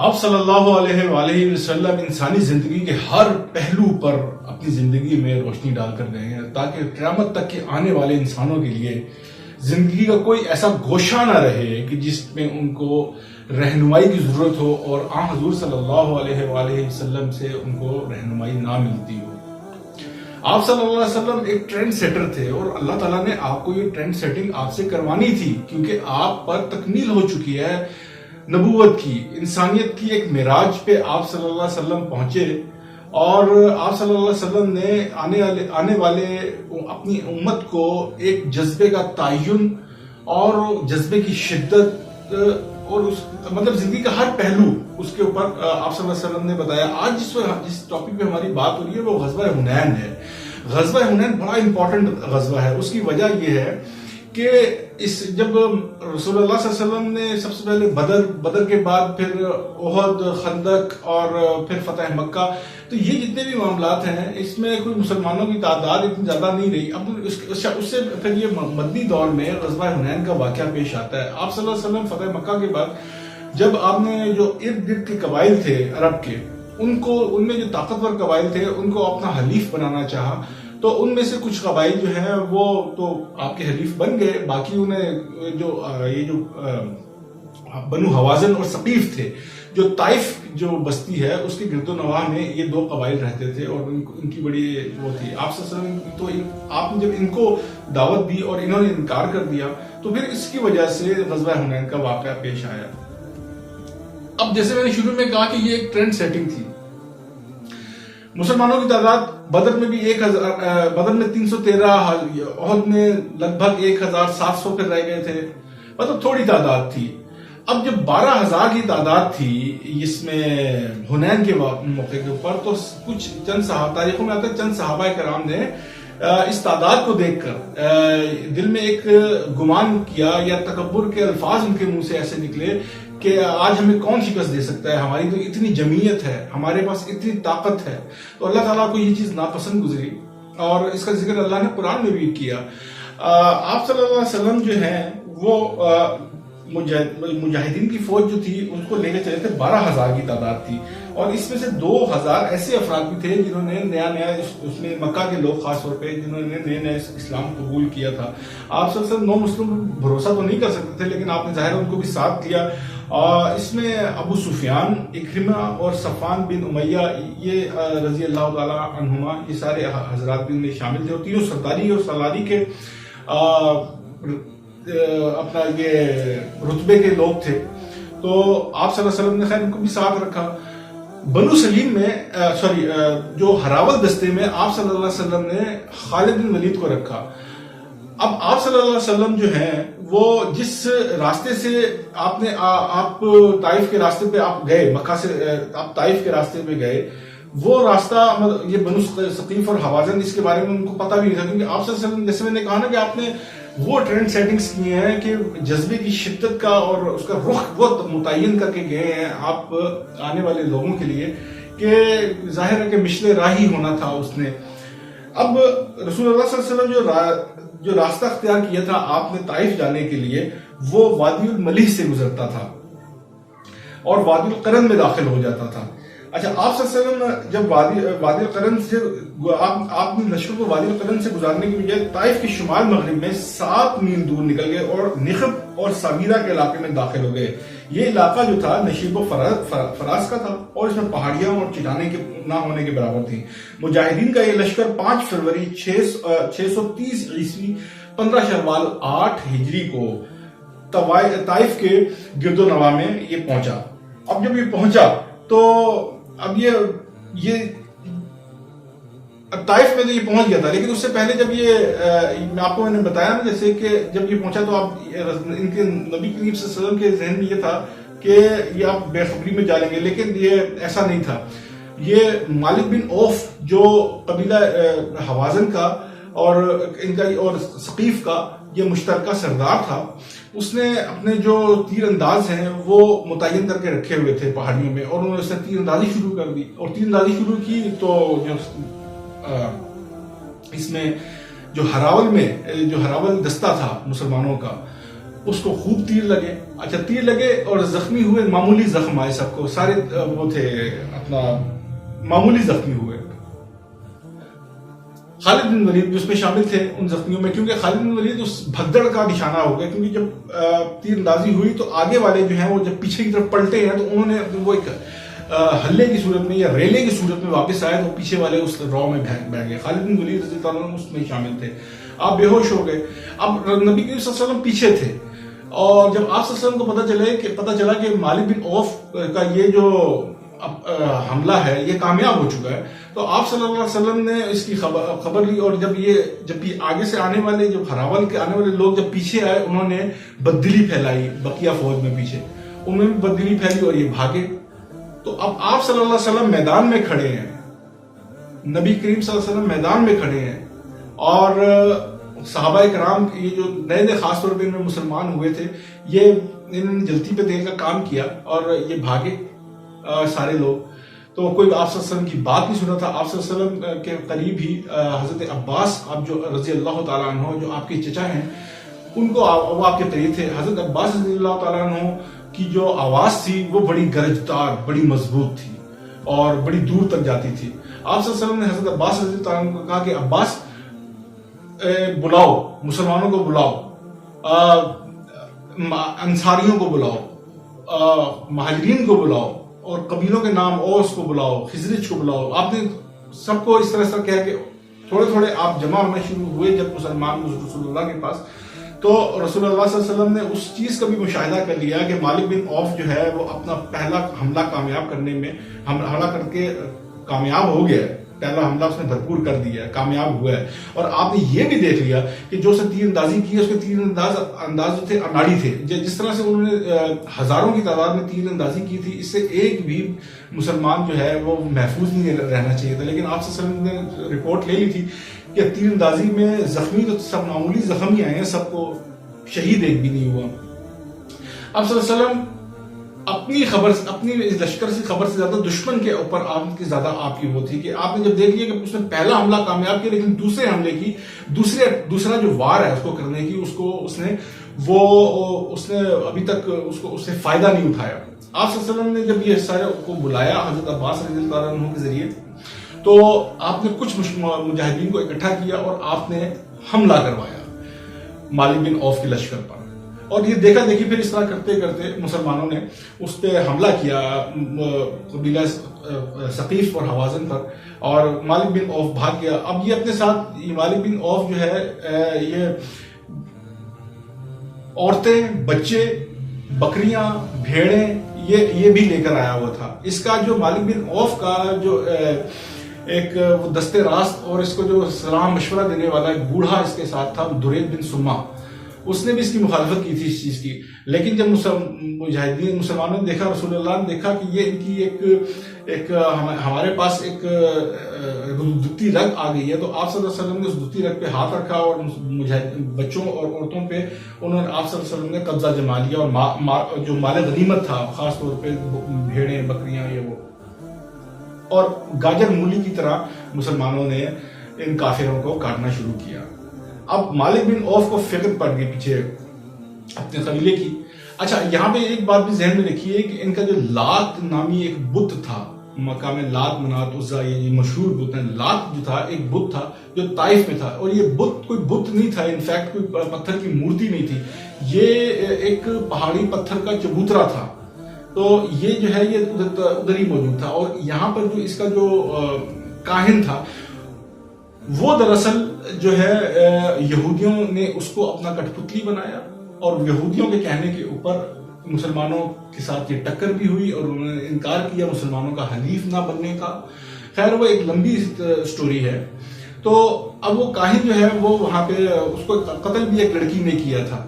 آپ صلی اللہ علیہ وآلہ وسلم انسانی زندگی کے ہر پہلو پر اپنی زندگی میں روشنی ڈال کر گئے ہیں تاکہ قیامت تک کے آنے والے انسانوں کے لیے زندگی کا کوئی ایسا گوشہ نہ رہے کہ جس میں ان کو رہنمائی کی ضرورت ہو اور آن حضور صلی اللہ علیہ وآلہ وسلم سے ان کو رہنمائی نہ ملتی ہو۔ آپ صلی اللہ علیہ وسلم ایک ٹرینڈ سیٹر تھے اور اللہ تعالیٰ نے آپ کو یہ ٹرینڈ سیٹنگ آپ سے کروانی تھی، کیونکہ آپ پر تکمیل ہو چکی ہے نبوت کی، انسانیت کی ایک معراج پہ آپ صلی اللہ علیہ وسلم پہنچے اور آپ صلی اللہ علیہ وسلم نے آنے والے اپنی امت کو ایک جذبے کا تعین اور جذبے کی شدت اور مطلب زندگی کا ہر پہلو اس کے اوپر آپ صلی اللہ علیہ وسلم نے بتایا۔ آج جس ٹاپک پہ ہماری بات ہو رہی ہے وہ غزوہ حنین ہے۔ غزوہ حنین بڑا امپورٹنٹ غزوہ ہے۔ اس کی وجہ یہ ہے کہ جب رسول اللہ صلی اللہ علیہ وسلم نے سب سے پہلے بدر کے بعد پھر احد، خندق اور پھر فتح مکہ، تو یہ جتنے بھی معاملات ہیں اس میں کوئی مسلمانوں کی تعداد اتنی زیادہ نہیں رہی۔ اب اس سے پھر یہ مدنی دور میں غزوہ حنین کا واقعہ پیش آتا ہے۔ آپ صلی اللہ علیہ وسلم فتح مکہ کے بعد جب آپ نے جو ارد گرد کے قبائل تھے عرب کے، ان میں جو طاقتور قبائل تھے ان کو اپنا حلیف بنانا چاہا، تو ان میں سے کچھ قبائل جو ہیں وہ تو آپ کے حلیف بن گئے، باقی انہیں جو بنو حوازن اور ثقیف تھے، جو طائف جو بستی ہے اس کے گرد و نواح میں یہ دو قبائل رہتے تھے اور ان کی بڑی وہ تھی۔ آپ صلی اللہ علیہ وسلم تو آپ نے جب ان کو دعوت دی اور انہوں نے انکار کر دیا تو پھر اس کی وجہ سے غزوہ حنین کا واقعہ پیش آیا۔ اب جیسے میں نے شروع میں کہا کہ یہ ایک ٹرینڈ سیٹنگ تھی۔ مسلمانوں کی تعداد بدر میں بھی 1000، بدر میں 313، احد میں لگ بھگ 1700 پھر رہ گئے تھے، مطلب تھوڑی تعداد تھی۔ اب جب 12000 کی تعداد تھی اس میں حنین کے موقع کے اوپر، تو کچھ چند تاریخوں میں آتا ہے چند صحابہ کرام نے اس تعداد کو دیکھ کر دل میں ایک گمان کیا یا تکبر کے الفاظ ان کے منہ سے ایسے نکلے کہ آج ہمیں کون شکست دے سکتا ہے، ہماری تو اتنی جمعیت ہے، ہمارے پاس اتنی طاقت ہے۔ تو اللہ تعالیٰ کو یہ چیز ناپسند گزری اور اس کا ذکر اللہ نے قرآن میں بھی کیا۔ آپ صلی اللہ علیہ وسلم جو ہیں وہ مجاہدین کی فوج جو تھی اس کو لے کے چلے تھے، 12000 کی تعداد تھی، اور اس میں سے 2000 ایسے افراد بھی تھے جنہوں نے نیا اس میں مکہ کے لوگ خاص طور پہ جنہوں نے نیا اسلام قبول کیا تھا۔ آپ صلی اللہ علیہ وسلم نو مسلم بھروسہ تو نہیں کر سکتے تھے، لیکن آپ نے ظاہر ان کو بھی ساتھ دیا۔ اس میں ابو سفیان، اکرمہ اور صفوان بن امیہ یہ رضی اللہ تعالی عنہما، یہ سارے حضرات بھی ان میں شامل تھے، اور تینوں سرداری اور سالاری کے اپنا یہ رتبے کے لوگ تھے۔ تو آپ صلی اللہ علیہ وسلم نے خیر ان کو بھی ساتھ رکھا۔ بنو سلیم میں جو ہراول دستے میں آپ صلی اللہ علیہ وسلم نے خالد بن ولید کو رکھا۔ اب آپ صلی اللہ علیہ وسلم جو ہیں وہ جس راستے سے آپ طائف کے راستے پہ آپ گئے، مکہ سے آپ طائف کے راستے پہ گئے، وہ راستہ یہ بنو ثقیف اور حوازن اس کے بارے میں ان کو پتہ بھی نہیں تھا، کیونکہ آپ صلی اللہ علیہ وسلم جیسے میں نے کہا نا کہ آپ نے وہ ٹرینڈ سیٹنگز کیے ہیں کہ جذبے کی شدت کا اور اس کا رخ وہ متعین کر کے گئے ہیں آپ آنے والے لوگوں کے لیے کہ ظاہر ہے کہ مشل راہی ہونا تھا اس نے۔ اب رسول اللہ صلی اللہ علیہ وسلم جو راستہ اختیار کیا تھا آپ نے طائف جانے کے لیے، وہ وادی الملیح سے گزرتا تھا اور وادی القرن میں داخل ہو جاتا تھا۔ اچھا، آپ صلی اللہ علیہ وسلم جب وادی القرن سے آپ نے لشکر کو وادی القرن سے گزارنے کی بجائے طائف کے شمال مغرب میں 7 میل دور نکل گئے اور نخب اور سامیرہ کے علاقے میں داخل ہو گئے۔ یہ علاقہ جو تھا نشیب و فراز کا تھا اور اس میں پہاڑیاں اور چٹانیں نہ ہونے کے برابر تھیں۔ مجاہدین کا یہ لشکر 5 فروری 630 عیسوی 15 شوال 8 ہجری کو طائف کے گرد و نواح میں یہ پہنچا۔ اب جب یہ پہنچا تو اب یہ طائف میں تو یہ پہنچ گیا تھا، لیکن اس سے پہلے جب یہ آپ کو میں نے بتایا نا جیسے کہ جب یہ پہنچا تو ان کے نبی کریم صلی اللہ علیہ وسلم کے ذہن میں یہ تھا کہ یہ آپ بے خبری میں جالیں گے، لیکن یہ ایسا نہیں تھا۔ یہ مالک بن اوف جو قبیلہ حوازن کا اور ان کا اور ثقیف کا یہ مشترکہ سردار تھا، اس نے اپنے جو تیر انداز ہیں وہ متعین کر کے رکھے ہوئے تھے پہاڑیوں میں، اور انہوں نے اس نے تیر اندازی شروع کر دی اور تیر اندازی شروع کی تو اس میں جو ہراول دستہ تھا مسلمانوں کا، اس کو خوب تیر لگے. اچھا تیر لگے اور زخمی ہوئے, معمولی زخم آئے سب کو, سارے وہ تھے اپنا معمولی زخمی ہوئے. خالد بن ولید بھی اس میں شامل تھے ان زخمیوں میں, کیونکہ خالد بن ولید اس بھگدڑ کا نشانہ ہو گیا, کیونکہ جب تیر اندازی ہوئی تو آگے والے جو ہیں وہ جب پیچھے کی طرف پلٹے ہیں تو انہوں نے وہ ایک حلے کی صورت میں یا ریلے کی صورت میں واپس آئے تو پیچھے والے اس رو میں بیٹھ گئے. خالد بن ولید رضی اللہ عنہ اس میں شامل تھے. آپ بے ہوش ہو گئے. اب نبی کریم صلی اللہ علیہ وسلم پیچھے تھے, اور جب آپ صلی اللہ علیہ وسلم کو پتہ چلا کہ مالک بن عوف کا یہ جو حملہ ہے یہ کامیاب ہو چکا ہے, تو آپ صلی اللہ علیہ وسلم نے اس کی خبر لی, اور جب یہ آگے سے آنے والے جو ہراول کے آنے والے لوگ جب پیچھے آئے, انہوں نے بددلی پھیلائی بقیہ فوج میں پیچھے, انہوں نے بددلی پھیلی اور یہ بھاگے. تو اب آپ صلی اللہ علیہ وسلم میدان میں کھڑے ہیں, نبی کریم صلی اللہ علیہ وسلم میدان میں کھڑے ہیں, اور صحابہ کرام یہ جو نئے خاص طور پہ ان میں مسلمان ہوئے تھے, یہ انہوں نے جلتی پہ تیل کا کام کیا اور یہ بھاگے سارے لوگ. تو کوئی آپ صلی اللہ علیہ وسلم کی بات نہیں سنا تھا. آپ صلی اللہ علیہ وسلم کے قریب ہی حضرت عباس آپ جو رضی اللہ تعالیٰ عنہ جو آپ کے چچا ہیں, ان کو وہ آپ کے قریب تھے. حضرت عباس رضی اللہ تعالیٰ عنہ کی جو آواز تھی وہ بڑی گرجدار, بڑی مضبوط تھی اور بڑی دور تک جاتی تھی. آپ صلی اللہ علیہ وسلم نے حضرت عباس رضی اللہ عنہ کو کہا کہ عباس بلاؤ, مسلمانوں کو بلاؤ, انصاریوں کو بلاؤ, مہاجرین کو بلاؤ, اور قبیلوں کے نام اوس کو بلاؤ, خزرج کو بلاؤ. آپ نے سب کو اس طرح کہا کہ تھوڑے تھوڑے آپ جمع ہونا شروع ہوئے. جب مسلمان رسول اللہ کے پاس, تو رسول اللہ صلی اللہ علیہ وسلم نے اس چیز کا بھی مشاہدہ کر لیا کہ مالک بن عوف جو ہے وہ اپنا پہلا حملہ کامیاب کرنے میں حملہ کر کے کامیاب ہو گیا ہے. پہلا حملہ اس نے بھرپور کر دیا ہے, کامیاب ہوا ہے. اور آپ نے یہ بھی دیکھ لیا کہ جو سے تیر اندازی کی ہے اس کے تیر انداز جو تھے اناڑی تھے. جس طرح سے انہوں نے ہزاروں کی تعداد میں تیر اندازی کی تھی, اس سے ایک بھی مسلمان جو ہے وہ محفوظ نہیں رہنا چاہیے تھا. لیکن آپ صلی اللہ علیہ وسلم نے رپورٹ لے لی تھی کہ تیر اندازی میں زخمی تو سب معمولی زخم ہی آئے ہیں, سب کو شہید ایک بھی نہیں ہوا. آپ صلی اللہ علیہ وسلم اپنی لشکر سے خبر سے زیادہ دشمن کے اوپر آپ کی زیادہ آپ کی وہ تھی کہ آپ نے جب دیکھ لیا کہ اس نے پہلا حملہ کامیاب کیا, لیکن دوسرے حملے کی دوسرا جو وار ہے اس کو کرنے کی اس نے ابھی تک اس نے فائدہ نہیں اٹھایا. آپ صلی اللہ علیہ وسلم نے جب یہ سارے کو بلایا حضرت عباس رضی اللہ عنہ کے ذریعے, تو آپ نے کچھ مجاہدین کو اکٹھا کیا اور آپ نے حملہ کروایا مالک بن عوف کے لشکر پر. اور یہ دیکھا دیکھی پھر اس طرح کرتے کرتے مسلمانوں نے اس پہ حملہ کیا قبیلہ ثقیف اور حوازن پر, اور مالک بن عوف بھاگ گیا. اب یہ اپنے ساتھ مالک بن عوف جو ہے یہ عورتیں, بچے, بکریاں, بھیڑیں یہ بھی لے کر آیا ہوا تھا. اس کا جو مالک بن عوف کا جو ایک وہ دستے راست اور اس کو جو سلام مشورہ دینے والا ایک بوڑھا اس کے ساتھ تھا, درید بن سما, اس نے بھی اس کی مخالفت کی تھی اس چیز کی. لیکن جب مسلمانوں نے دیکھا, رسول اللہ نے دیکھا کہ یہ ان کی ایک ہمارے پاس ایک دتی رگ آ گئی ہے, تو آپ صلی اللہ علیہ وسلم نے اس دتی رگ پہ ہاتھ رکھا اور بچوں اور عورتوں پہ انہوں نے آپ صلی اللہ علیہ وسلم نے قبضہ جما لیا, اور جو مال غنیمت تھا خاص طور پہ بھیڑیں, بکریاں, یہ وہ, اور گاجر مولی کی طرح مسلمانوں نے ان کافروں کو کاٹنا شروع کیا. اب مالک بن عوف کو فکر پڑ گئی پیچھے اپنے قبیلے کی. اچھا یہاں پہ ایک بات بھی ذہن میں رکھیے کہ ان کا جو لات نامی ایک بت تھا, مقام لات منات عزا, یہ مشہور بت ہے. لات جو تھا ایک بت تھا جو طائف میں تھا, اور یہ بت کوئی بت نہیں تھا, انفیکٹ کوئی پتھر کی مورتی نہیں تھی, یہ ایک پہاڑی پتھر کا چبوترا تھا. تو یہ جو ہے یہ ادھر ہی موجود تھا. اور یہاں پر جو اس کا جو کاہن تھا وہ دراصل جو ہے یہودیوں نے اس کو اپنا کٹ پتلی بنایا, اور یہودیوں کے کہنے کے اوپر مسلمانوں کے ساتھ یہ ٹکر بھی ہوئی اور انہوں نے انکار کیا مسلمانوں کا حلیف نہ بننے کا. خیر وہ ایک لمبی سٹوری ہے. تو اب وہ کاہن جو ہے وہ وہاں پہ اس کو قتل بھی ایک لڑکی نے کیا تھا,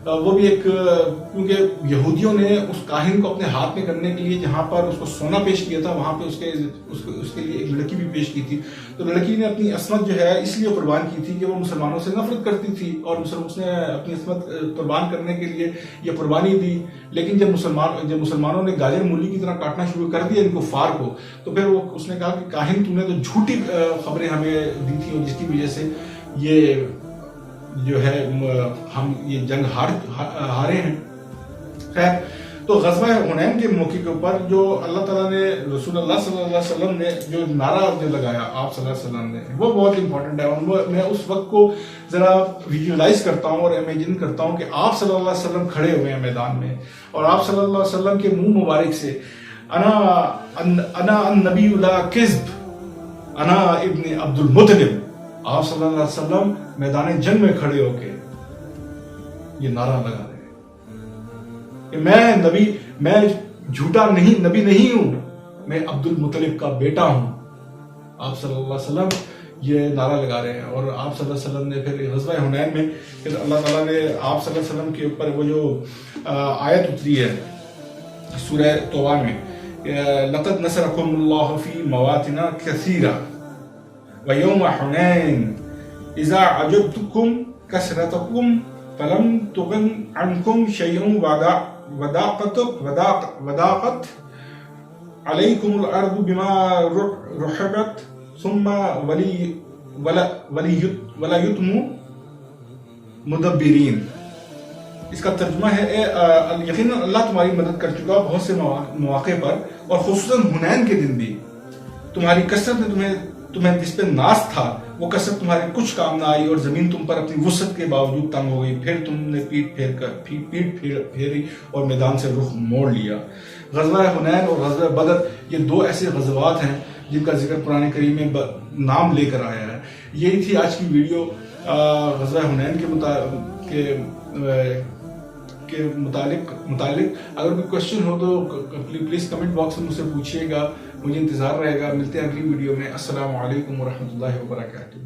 وہ بھی ایک, کیونکہ یہودیوں نے اس کاہن کو اپنے ہاتھ میں کرنے کے لیے جہاں پر اس کو سونا پیش کیا تھا وہاں پہ اس کے لیے ایک لڑکی بھی پیش کی تھی. تو لڑکی نے اپنی عصمت جو ہے اس لیے قربان کی تھی کہ وہ مسلمانوں سے نفرت کرتی تھی, اور اس نے اپنی عصمت قربان کرنے کے لیے یہ قربانی دی. لیکن جب مسلمانوں نے گاجر مولی کی طرح کاٹنا شروع کر دیا ان کفار کو, تو پھر اس نے کہا کہ کاہن تم نے تو جھوٹی خبریں ہمیں دی تھی, اور جس کی وجہ سے یہ جو ہے ہم یہ جنگ ہارے ہیں. خیر، تو غزوہ حنین کے موقع کے اوپر جو اللہ تعالیٰ نے رسول اللہ صلی اللہ علیہ وسلم نے جو نعرہ جو لگایا آپ صلی اللہ علیہ وسلم نے، وہ بہت امپورٹنٹ ہے. اور میں اس وقت کو ذرا ویژولائز کرتا ہوں اور امیجن کرتا ہوں کہ آپ صلی اللہ علیہ وسلم کھڑے ہوئے ہیں میدان میں، اور آپ صلی اللہ علیہ وسلم کے منہ مبارک سے انا النبی لا کذب، انا ابن عبد المطلب، آپ صلی اللہ علیہ وسلم میدان جنگ میں کھڑے ہو کے یہ نعرہ لگا رہے ہیں کہ میں جھوٹا نبی نہیں ہوں، میں عبد المطلب کا بیٹا ہوں. آپ صلی اللہ علیہ وسلم یہ نعرہ لگا رہے ہیں. اور آپ صلی اللہ علیہ وسلم نے پھر غزوہ حنین میں پھر اللہ تعالیٰ نے آپ صلی اللہ علیہ وسلم کے اوپر وہ جو آیت اتری ہے سورہ توبہ میں، لقد نصرکم اللہ فی مواطن کثیرہ ویوم حنین اذا عجبتکم کثرتکم فلم تغن عنکم شیئا وضاقت علیکم الارض بما رحبت ثم ولیتم مدبرین. اس کا ترجمہ ہے یقیناً اللہ تمہاری مدد کر چکا بہت سے مواقع پر، اور خصوصاً حنین کے دن بھی. تمہاری کثرت نے تمہیں جس پہ ناز تھا وہ کثرت تمہارے کچھ کام نہ آئی، اور زمین تم پر اپنی وسعت کے باوجود تنگ ہو گئی. پھر تم نے پیٹ پھیری اور میدان سے رخ موڑ لیا. غزوہ حنین اور غزوہ بدر یہ دو ایسے غزوات ہیں جن کا ذکر قرآن کریم میں نام لے کر آیا ہے. یہی تھی آج کی ویڈیو غزوہ حنین کے متعلق. اگر کوئی کوشچن ہو تو پلیز کمنٹ باکس میں مجھ سے پوچھیے گا، مجھے انتظار رہے گا. ملتے ہیں اگلی ویڈیو میں. السلام علیکم ورحمۃ اللہ وبرکاتہ.